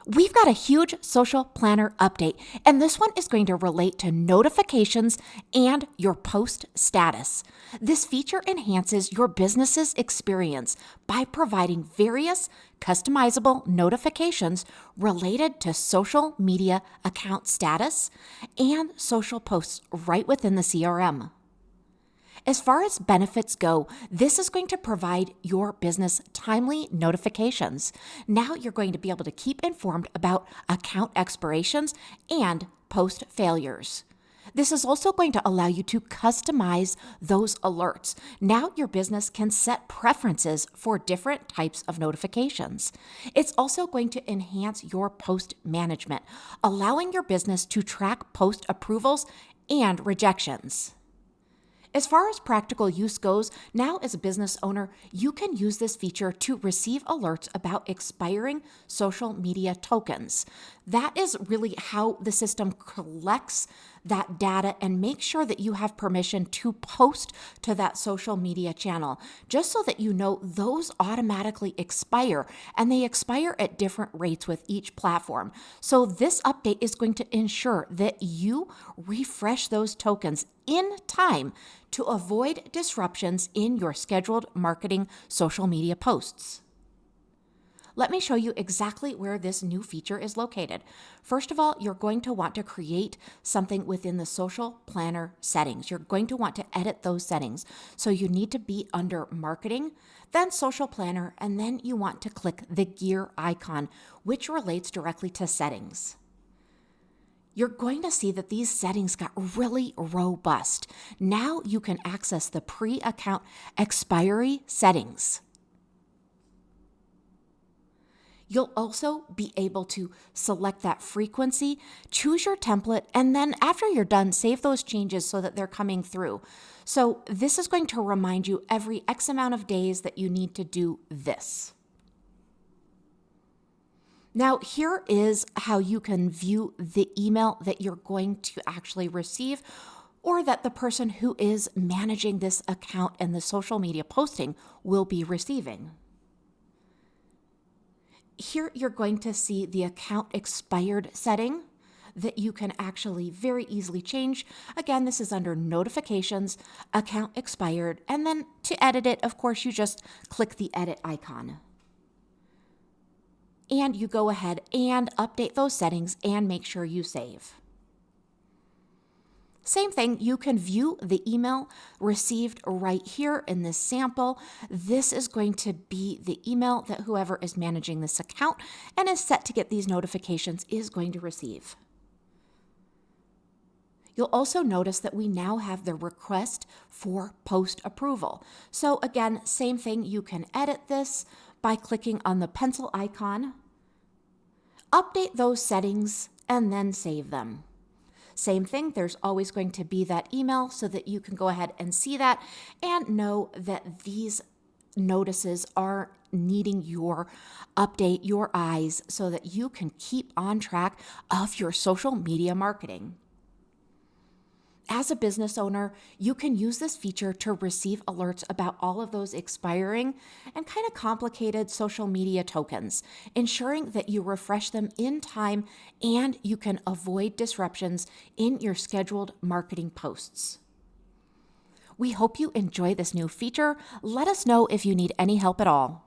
We've got a huge social planner update, and this one is going to relate to notifications and your post status. This feature enhances your business's experience by providing various customizable notifications related to social media account status and social posts right within the CRM. As far as benefits go, this is going to provide your business timely notifications. Now you're going to be able to keep informed about account expirations and post failures. This is also going to allow you to customize those alerts. Now your business can set preferences for different types of notifications. It's also going to enhance your post management, allowing your business to track post approvals and rejections. As far as practical use goes, now as a business owner, you can use this feature to receive alerts about expiring social media tokens. That is really how the system collects that data and makes sure that you have permission to post to that social media channel, just so that you know those automatically expire, and they expire at different rates with each platform. So this update is going to ensure that you refresh those tokens in time to avoid disruptions in your scheduled marketing social media posts. Let me show you exactly where this new feature is located. First of all, you're going to want to create something within the social planner settings. You're going to want to edit those settings. So you need to be under marketing, then social planner, and then you want to click the gear icon, which relates directly to settings. You're going to see that these settings got really robust. Now you can access the pre-account expiry settings. You'll also be able to select that frequency, choose your template, and then after you're done, save those changes so that they're coming through. So this is going to remind you every X amount of days that you need to do this. Now, here is how you can view the email that you're going to actually receive, or that the person who is managing this account and the social media posting will be receiving. Here you're going to see the account expired setting that you can actually very easily change. Again, this is under notifications, account expired, and then to edit it, of course, you just click the edit icon. And you go ahead and update those settings and make sure you save. Same thing, you can view the email received right here in this sample. This is going to be the email that whoever is managing this account and is set to get these notifications is going to receive. You'll also notice that we now have the request for post approval. So again, same thing, you can edit this by clicking on the pencil icon, update those settings, and then save them. Same thing, there's always going to be that email so that you can go ahead and see that and know that these notices are needing your update, your eyes, so that you can keep on track of your social media marketing. As a business owner, you can use this feature to receive alerts about all of those expiring and kind of complicated social media tokens, ensuring that you refresh them in time and you can avoid disruptions in your scheduled marketing posts. We hope you enjoy this new feature. Let us know if you need any help at all.